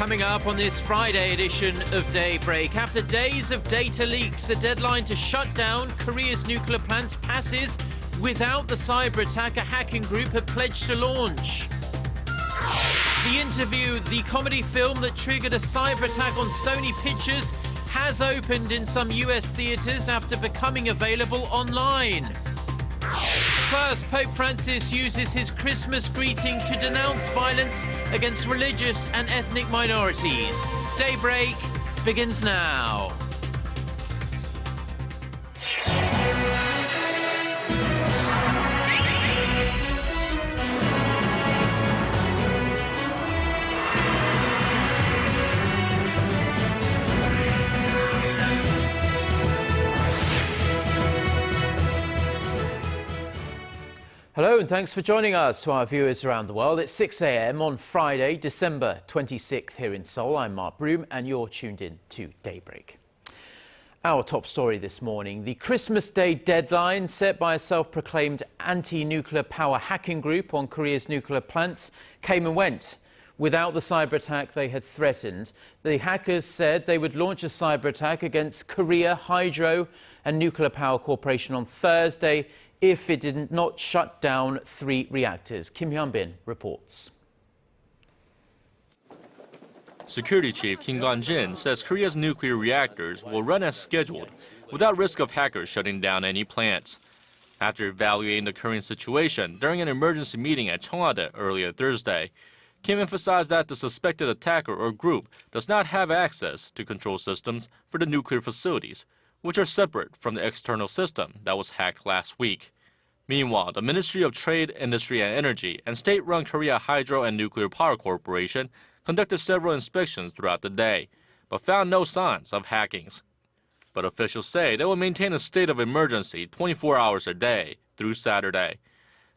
Coming up on this Friday edition of Daybreak, after days of data leaks, a deadline to shut down Korea's nuclear plants passes without the cyber attack a hacking group had pledged to launch. The Interview, the comedy film that triggered a cyber attack on Sony Pictures, has opened in some US theaters after becoming available online. Plus, Pope Francis uses his Christmas greeting to denounce violence against religious and ethnic minorities. Daybreak begins now. Hello and thanks for joining us. To our viewers around the world, it's 6 a.m. on Friday, December 26th here in Seoul. I'm Mark Broome and you're tuned in to Daybreak. Our top story this morning, the Christmas Day deadline set by a self-proclaimed anti-nuclear power hacking group on Korea's nuclear plants came and went. Without the cyber attack they had threatened, the hackers said they would launch a cyber attack against Korea Hydro and Nuclear Power Corporation on Thursday if it did not shut down 3 reactors. Kim Hyun-bin reports. Security Chief Kim Kwon-jin says Korea's nuclear reactors will run as scheduled without risk of hackers shutting down any plants. After evaluating the current situation during an emergency meeting at Cheongwade earlier Thursday, Kim emphasized that the suspected attacker or group does not have access to control systems for the nuclear facilities, which are separate from the external system that was hacked last week. Meanwhile, the Ministry of Trade, Industry and Energy and state-run Korea Hydro and Nuclear Power Corporation conducted several inspections throughout the day, but found no signs of hackings. But officials say they will maintain a state of emergency 24 hours a day through Saturday.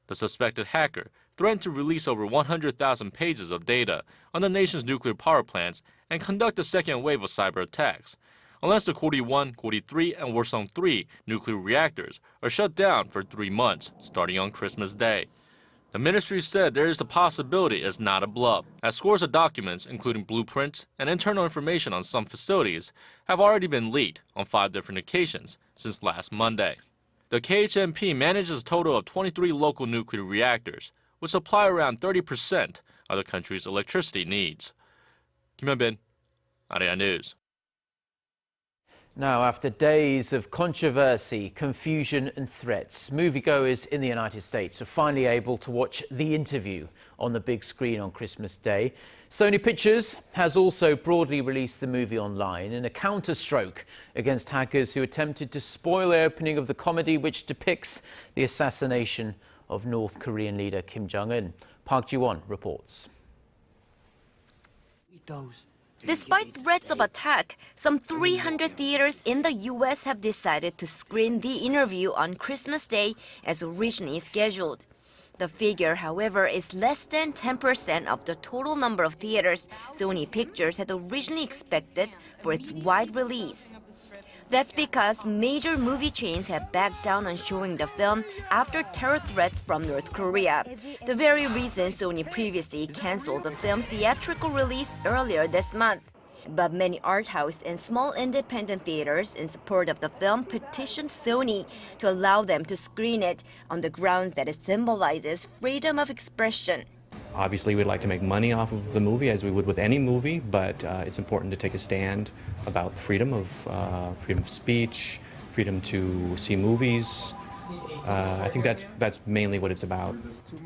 The suspected hacker threatened to release over 100,000 pages of data on the nation's nuclear power plants and conduct a second wave of cyber attacks, unless the Kori 1, Kori 3, and Worsung 3 nuclear reactors are shut down for 3 months, starting on Christmas Day. The ministry said there is a possibility it's not a bluff, as scores of documents, including blueprints and internal information on some facilities, have already been leaked on 5 different occasions since last Monday. The KHNP manages a total of 23 local nuclear reactors, which supply around 30% of the country's electricity needs. Kim Hyun-bin, Arirang News. Now, after days of controversy, confusion and threats, moviegoers in the United States are finally able to watch The Interview on the big screen on Christmas Day. Sony Pictures has also broadly released the movie online in a counterstroke against hackers who attempted to spoil the opening of the comedy which depicts the assassination of North Korean leader Kim Jong-un. Park Ji-won reports. Despite threats of attack, some 300 theaters in the U.S. have decided to screen The Interview on Christmas Day as originally scheduled. The figure, however, is less than 10% of the total number of theaters Sony Pictures had originally expected for its wide release. That's because major movie chains have backed down on showing the film after terror threats from North Korea, the very reason Sony previously canceled the film's theatrical release earlier this month. But many art house and small independent theaters in support of the film petitioned Sony to allow them to screen it on the grounds that it symbolizes freedom of expression. Obviously, we'd like to make money off of the movie, as we would with any movie, but it's important to take a stand about freedom of speech, freedom to see movies. I think that's mainly what it's about.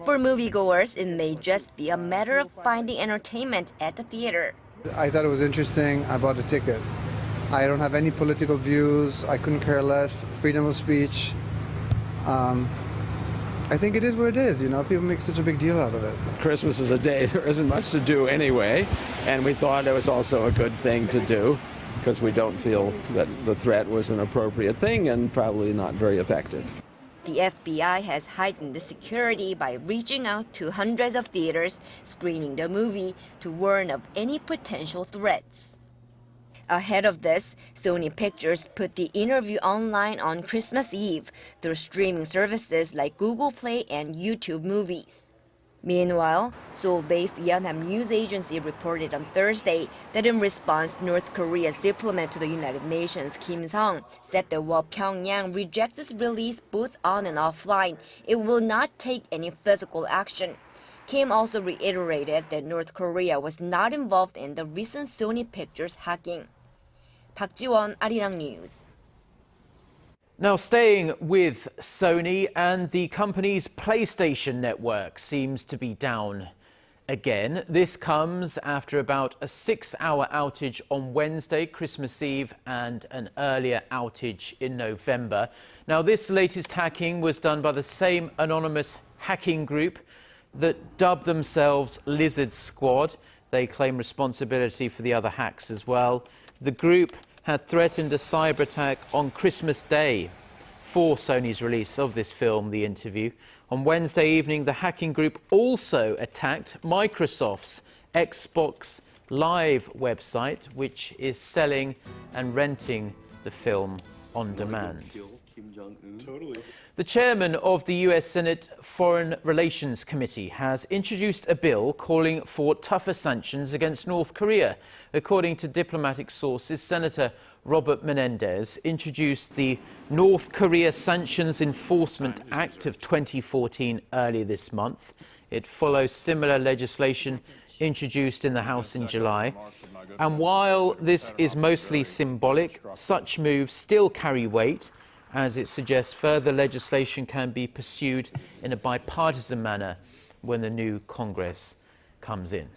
For moviegoers, it may just be a matter of finding entertainment at the theater. I thought it was interesting. I bought a ticket. I don't have any political views. I couldn't care less. Freedom of speech. I think it is what it is, you know, people make such a big deal out of it. Christmas is a day there isn't much to do anyway, and we thought it was also a good thing to do because we don't feel that the threat was an appropriate thing and probably not very effective. The FBI has heightened the security by reaching out to hundreds of theaters screening the movie to warn of any potential threats. Ahead of this, Sony Pictures put The Interview online on Christmas Eve through streaming services like Google Play and YouTube Movies. Meanwhile, Seoul-based Yonhap news agency reported on Thursday that in response, North Korea's diplomat to the United Nations, Kim Sung, said that while Pyongyang rejects its release both on and offline, it will not take any physical action. Kim also reiterated that North Korea was not involved in the recent Sony Pictures hacking. Park Ji-won, Arirang News. Now, staying with Sony, and the company's PlayStation network seems to be down again. This comes after about a 6-hour outage on Wednesday, Christmas Eve, and an earlier outage in November. Now, this latest hacking was done by the same anonymous hacking group that dubbed themselves Lizard Squad. They claim responsibility for the other hacks as well. The group had threatened a cyber attack on Christmas Day for Sony's release of this film, The Interview. On Wednesday evening, the hacking group also attacked Microsoft's Xbox Live website, which is selling and renting the film on demand. The chairman of the US Senate Foreign Relations Committee has introduced a bill calling for tougher sanctions against North Korea. According to diplomatic sources, Senator Robert Menendez introduced the North Korea Sanctions Enforcement Act of 2014 earlier this month. It follows similar legislation introduced in the House in July. And while this is mostly symbolic, such moves still carry weight, as it suggests further legislation can be pursued in a bipartisan manner when the new Congress comes in.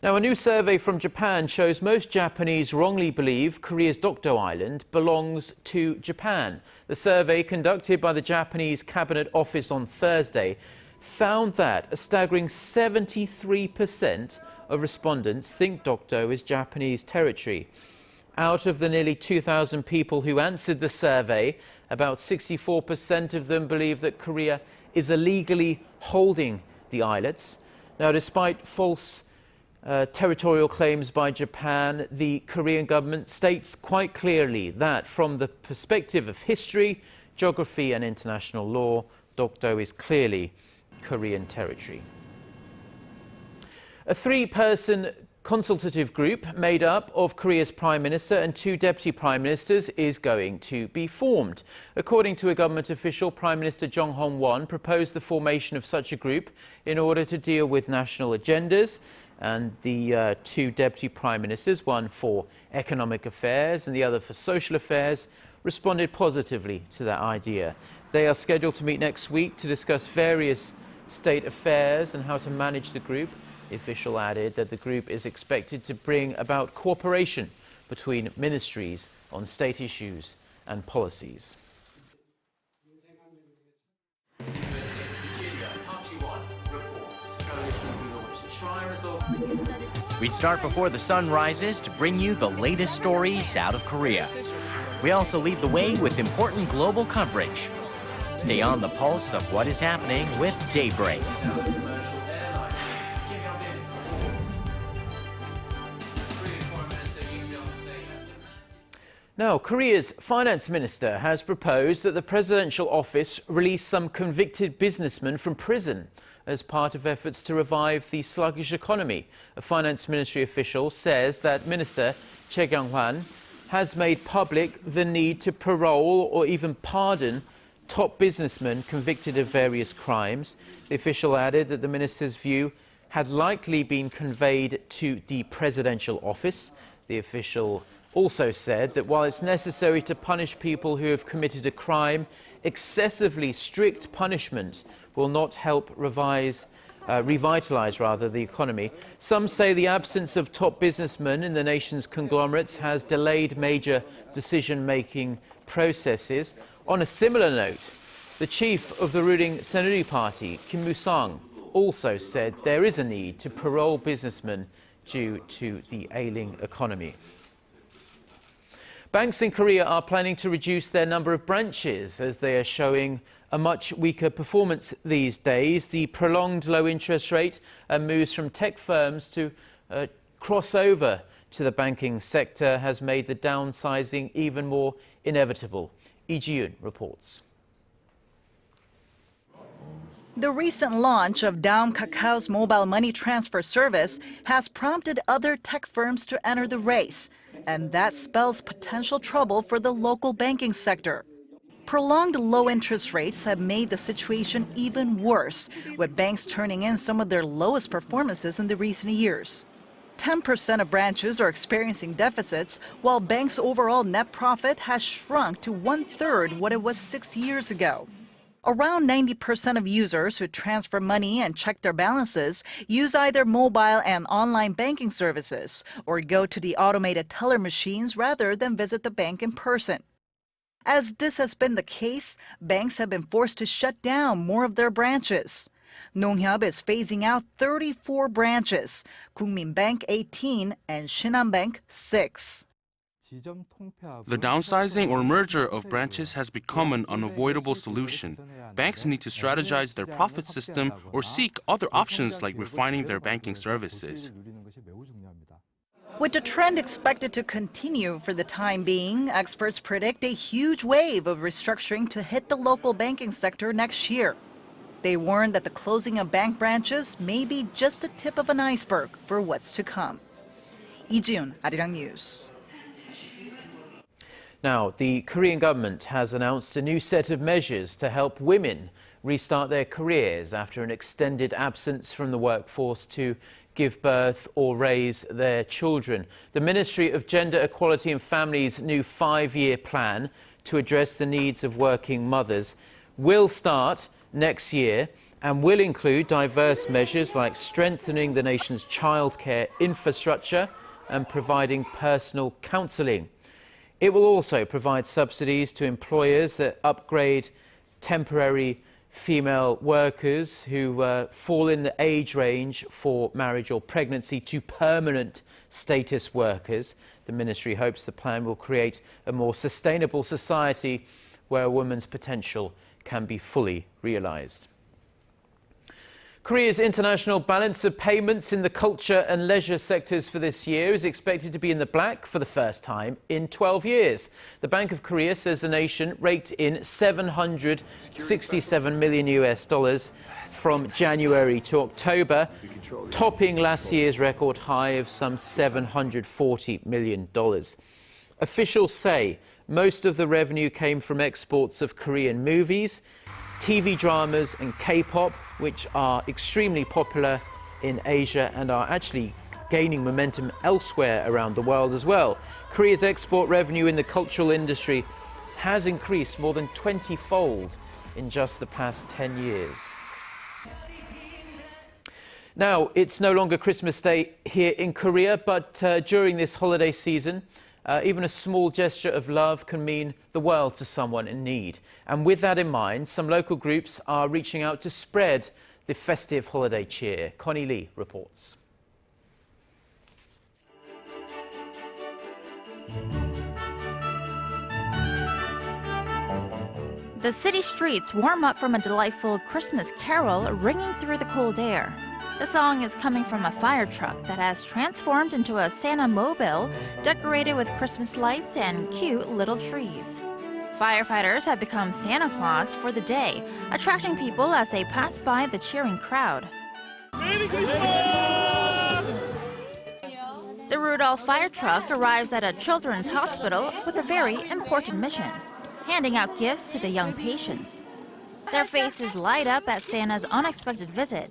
Now, a new survey from Japan shows most Japanese wrongly believe Korea's Dokdo Island belongs to Japan. The survey, conducted by the Japanese Cabinet Office on Thursday, found that a staggering 73% of respondents think Dokdo is Japanese territory. Out of the nearly 2,000 people who answered the survey, about 64% of them believe that Korea is illegally holding the islets. Now, despite false territorial claims by Japan, the Korean government states quite clearly that from the perspective of history, geography and international law, Dokdo is clearly Korean territory. A 3-person consultative group made up of Korea's Prime Minister and 2 Deputy Prime Ministers is going to be formed. According to a government official, Prime Minister Jong Hong-won proposed the formation of such a group in order to deal with national agendas, and the 2 Deputy Prime Ministers, one for economic affairs and the other for social affairs, responded positively to that idea. They are scheduled to meet next week to discuss various state affairs and how to manage the group. The official added that the group is expected to bring about cooperation between ministries on state issues and policies. We start before the sun rises to bring you the latest stories out of Korea. We also lead the way with important global coverage. Stay on the pulse of what is happening with Daybreak. Now, Korea's finance minister has proposed that the presidential office release some convicted businessmen from prison as part of efforts to revive the sluggish economy. A finance ministry official says that Minister Choi Kyung-hwan has made public the need to parole or even pardon top businessmen convicted of various crimes. The official added that the minister's view had likely been conveyed to the presidential office. The official also said that while it's necessary to punish people who have committed a crime, excessively strict punishment will not help revitalize the economy. Some say the absence of top businessmen in the nation's conglomerates has delayed major decision-making processes. On a similar note, the chief of the ruling Saenuri Party, Kim Moo-sung, also said there is a need to parole businessmen due to the ailing economy. Banks in Korea are planning to reduce their number of branches as they are showing a much weaker performance these days. The prolonged low interest rate and moves from tech firms to cross over to the banking sector has made the downsizing even more inevitable. Lee Ji-yoon reports. The recent launch of Daum Kakao's mobile money transfer service has prompted other tech firms to enter the race, and that spells potential trouble for the local banking sector. Prolonged low interest rates have made the situation even worse, with banks turning in some of their lowest performances in the recent years. 10% of branches are experiencing deficits, while banks' overall net profit has shrunk to 1/3 what it was 6 years ago. Around 90% of users who transfer money and check their balances use either mobile and online banking services or go to the automated teller machines rather than visit the bank in person. As this has been the case, banks have been forced to shut down more of their branches. Nonghyab is phasing out 34 branches, Kookmin 18, and Shinhan 6. The downsizing or merger of branches has become an unavoidable solution. Banks need to strategize their profit system or seek other options like refining their banking services. With the trend expected to continue for the time being, experts predict a huge wave of restructuring to hit the local banking sector next year. They warn that the closing of bank branches may be just the tip of an iceberg for what's to come. Lee Ji-yoon, Arirang News. Now, the Korean government has announced a new set of measures to help women restart their careers after an extended absence from the workforce to give birth or raise their children. The Ministry of Gender Equality and Families' new 5-year plan to address the needs of working mothers will start next year and will include diverse measures like strengthening the nation's childcare infrastructure and providing personal counselling. It will also provide subsidies to employers that upgrade temporary female workers who fall in the age range for marriage or pregnancy to permanent status workers. The ministry hopes the plan will create a more sustainable society where a woman's potential can be fully realised. Korea's international balance of payments in the culture and leisure sectors for this year is expected to be in the black for the first time in 12 years. The Bank of Korea says the nation raked in $767 million from January to October, topping last year's record high of some $740 million. Officials say most of the revenue came from exports of Korean movies, TV dramas and K-pop, which are extremely popular in Asia and are actually gaining momentum elsewhere around the world as well. Korea's export revenue in the cultural industry has increased more than 20-fold in just the past 10 years. Now, it's no longer Christmas Day here in Korea, but during this holiday season, even a small gesture of love can mean the world to someone in need. And with that in mind, some local groups are reaching out to spread the festive holiday cheer. Connie Lee reports. The city streets warm up from a delightful Christmas carol ringing through the cold air. The song is coming from a fire truck that has transformed into a Santa mobile decorated with Christmas lights and cute little trees. Firefighters have become Santa Claus for the day, attracting people as they pass by the cheering crowd. Merry Christmas! The Rudolph fire truck arrives at a children's hospital with a very important mission: handing out gifts to the young patients. Their faces light up at Santa's unexpected visit.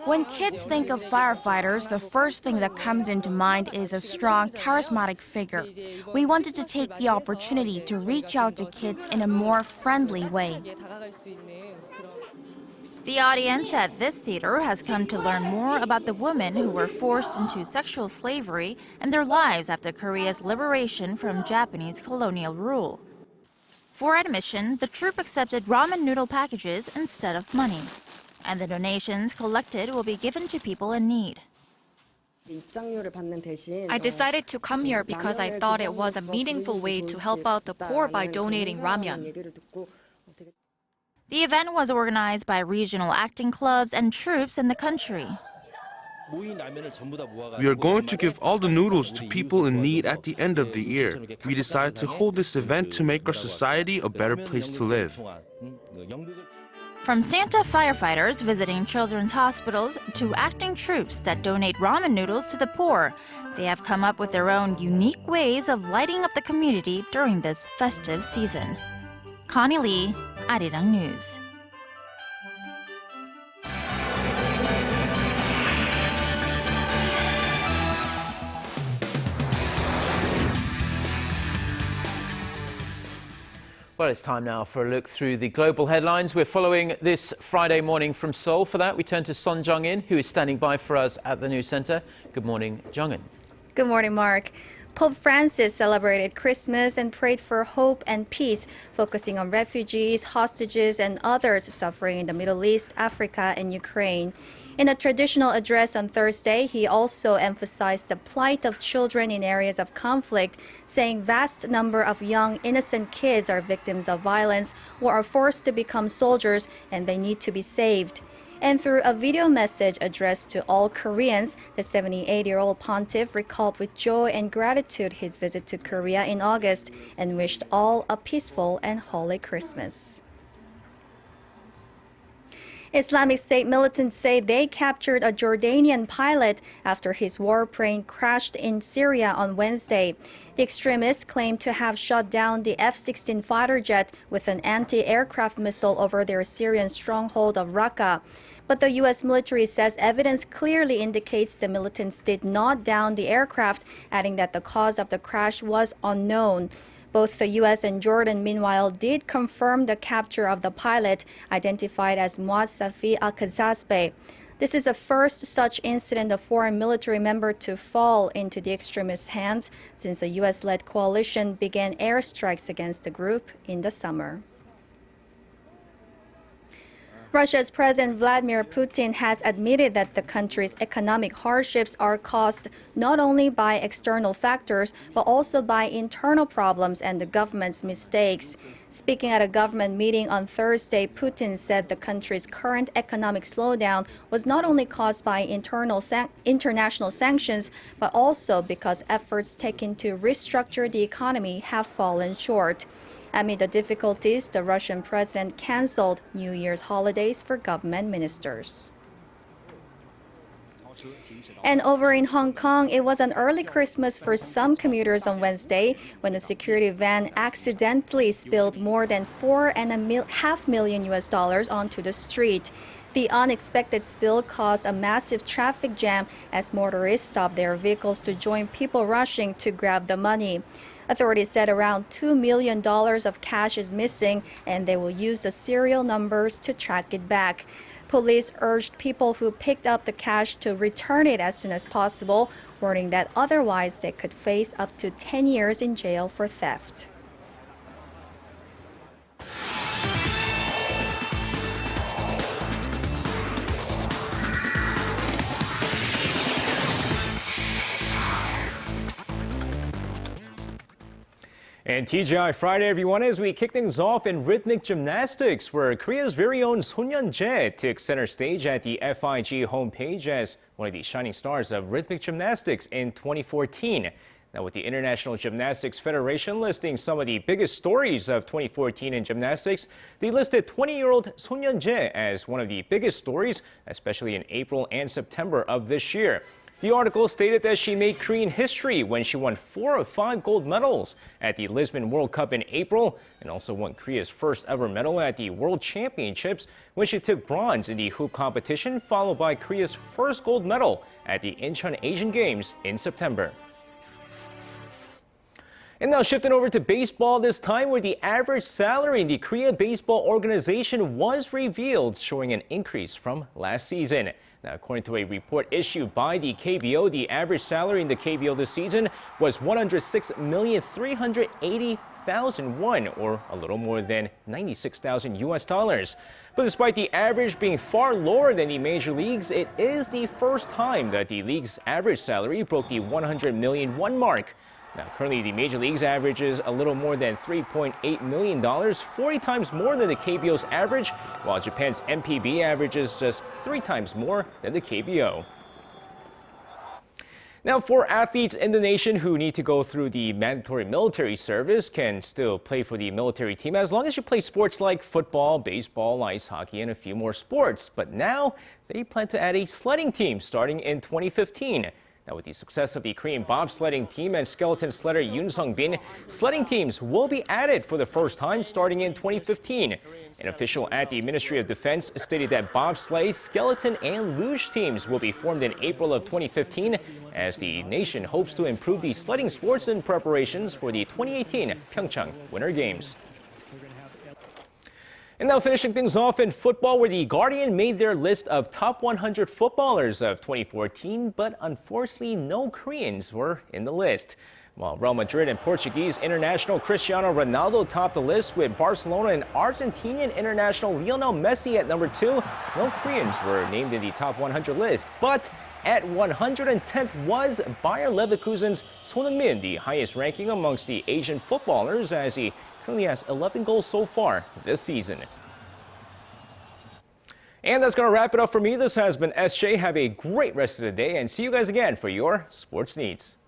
When kids think of firefighters, the first thing that comes into mind is a strong, charismatic figure. We wanted to take the opportunity to reach out to kids in a more friendly way. The audience at this theater has come to learn more about the women who were forced into sexual slavery and their lives after Korea's liberation from Japanese colonial rule. For admission, the troupe accepted ramen noodle packages instead of money, and the donations collected will be given to people in need. I decided to come here because I thought it was a meaningful way to help out the poor by donating ramen. The event was organized by regional acting clubs and troupes in the country. We are going to give all the noodles to people in need at the end of the year. We decided to hold this event to make our society a better place to live. From Santa firefighters visiting children's hospitals to acting troops that donate ramen noodles to the poor, they have come up with their own unique ways of lighting up the community during this festive season. Connie Lee, Arirang News. Well, it's time now for a look through the global headlines we're following this Friday morning from Seoul. For that, we turn to Son Jung-in, who is standing by for us at the news center. Good morning, Jung-in. Good morning, Mark. Pope Francis celebrated Christmas and prayed for hope and peace, focusing on refugees, hostages, and others suffering in the Middle East, Africa, and Ukraine. In a traditional address on Thursday, he also emphasized the plight of children in areas of conflict, saying vast number of young, innocent kids are victims of violence or are forced to become soldiers, and they need to be saved. And through a video message addressed to all Koreans, the 78-year-old pontiff recalled with joy and gratitude his visit to Korea in August and wished all a peaceful and holy Christmas. Islamic State militants say they captured a Jordanian pilot after his warplane crashed in Syria on Wednesday. The extremists claim to have shot down the F-16 fighter jet with an anti-aircraft missile over their Syrian stronghold of Raqqa. But the U.S. military says evidence clearly indicates the militants did not down the aircraft, adding that the cause of the crash was unknown. Both the U.S. and Jordan, meanwhile, did confirm the capture of the pilot, identified as Muad Safi al-Kazazbe. This is the first such incident of foreign military member to fall into the extremists' hands since the U.S.-led coalition began airstrikes against the group in the summer. Russia's President Vladimir Putin has admitted that the country's economic hardships are caused not only by external factors, but also by internal problems and the government's mistakes. Speaking at a government meeting on Thursday, Putin said the country's current economic slowdown was not only caused by international sanctions, but also because efforts taken to restructure the economy have fallen short. Amid the difficulties, the Russian president canceled New Year's holidays for government ministers. And over in Hong Kong, it was an early Christmas for some commuters on Wednesday when a security van accidentally spilled more than $4.5 million onto the street. The unexpected spill caused a massive traffic jam as motorists stopped their vehicles to join people rushing to grab the money. Authorities said around $2 million of cash is missing, and they will use the serial numbers to track it back. Police urged people who picked up the cash to return it as soon as possible, warning that otherwise they could face up to 10 years in jail for theft. And TGI Friday, everyone, as we kick things off in rhythmic gymnastics, where Korea's very own Son Yeon-jae took center stage at the FIG homepage as one of the shining stars of rhythmic gymnastics in 2014. Now, with the International Gymnastics Federation listing some of the biggest stories of 2014 in gymnastics, they listed 20-year-old Son Yeon-jae as one of the biggest stories, especially in April and September of this year. The article stated that she made Korean history when she won 4 of 5 gold medals at the Lisbon World Cup in April and also won Korea's first ever medal at the World Championships when she took bronze in the hoop competition, followed by Korea's first gold medal at the Incheon Asian Games in September. And now shifting over to baseball, this time where the average salary in the Korea Baseball Organization was revealed, showing an increase from last season. Now, according to a report issued by the KBO, the average salary in the KBO this season was 106,380,000 won, or a little more than $96,000. But despite the average being far lower than the major leagues, it is the first time that the league's average salary broke the 100 million won mark. Now, currently, the Major Leagues averages a little more than $3.8 million, 40 times more than the KBO's average, while Japan's MPB averages just 3 times more than the KBO. Now, for athletes in the nation who need to go through the mandatory military service can still play for the military team as long as you play sports like football, baseball, ice hockey, and a few more sports. But now they plan to add a sledding team starting in 2015. Now, with the success of the Korean bobsledding team and skeleton sledder Yoon Sung-bin, sledding teams will be added for the first time starting in 2015. An official at the Ministry of Defense stated that bobsleigh, skeleton, and luge teams will be formed in April of 2015 as the nation hopes to improve the sledding sports in preparations for the 2018 Pyeongchang Winter Games. And now finishing things off in football, where the Guardian made their list of top 100 footballers of 2014, but unfortunately no Koreans were in the list. While Real Madrid and Portuguese international Cristiano Ronaldo topped the list, with Barcelona and Argentinian international Lionel Messi at number 2, no Koreans were named in the top 100 list. But at 110th was Bayer Leverkusen's Son Heung-min, the highest ranking amongst the Asian footballers, as he currently has 11 goals so far this season. And that's going to wrap it up for me. This has been SJ. Have a great rest of the day and see you guys again for your sports needs.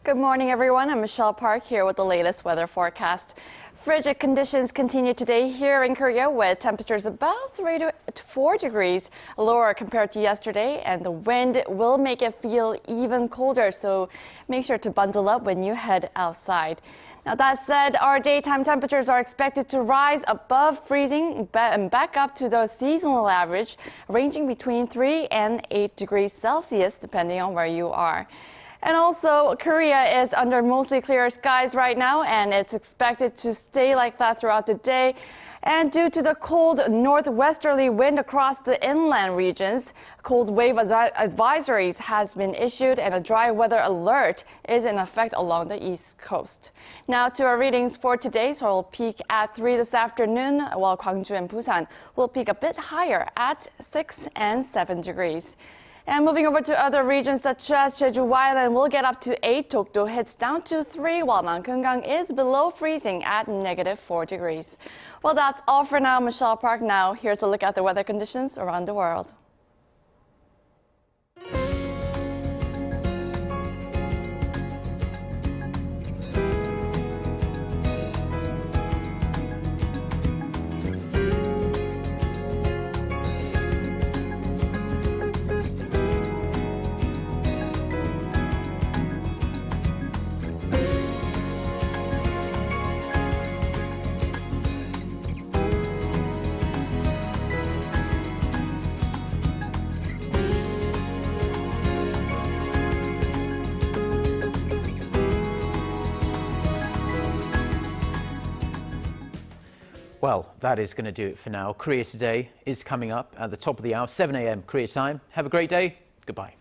Good morning, everyone. I'm Michelle Park here with the latest weather forecast. Frigid conditions continue today here in Korea, with temperatures about 3 to 4 degrees lower compared to yesterday, and the wind will make it feel even colder, so make sure to bundle up when you head outside. Now, that said, our daytime temperatures are expected to rise above freezing and back up to the seasonal average, ranging between 3 and 8 degrees Celsius, depending on where you are. And also, Korea is under mostly clear skies right now, and it's expected to stay like that throughout the day. And due to the cold northwesterly wind across the inland regions, cold wave advisories has been issued, and a dry weather alert is in effect along the east coast. Now to our readings for today. Seoul will peak at 3 this afternoon, while Gwangju and Busan will peak a bit higher at 6 and 7 degrees. And moving over to other regions such as Jeju Island will get up to 8. Dokdo hits down to 3, while Mangungang is below freezing at -4 degrees. Well, that's all for now. Michelle Park now. Here's a look at the weather conditions around the world. Well, that is going to do it for now. Korea Today is coming up at the top of the hour, 7 a.m. Korea time. Have a great day. Goodbye.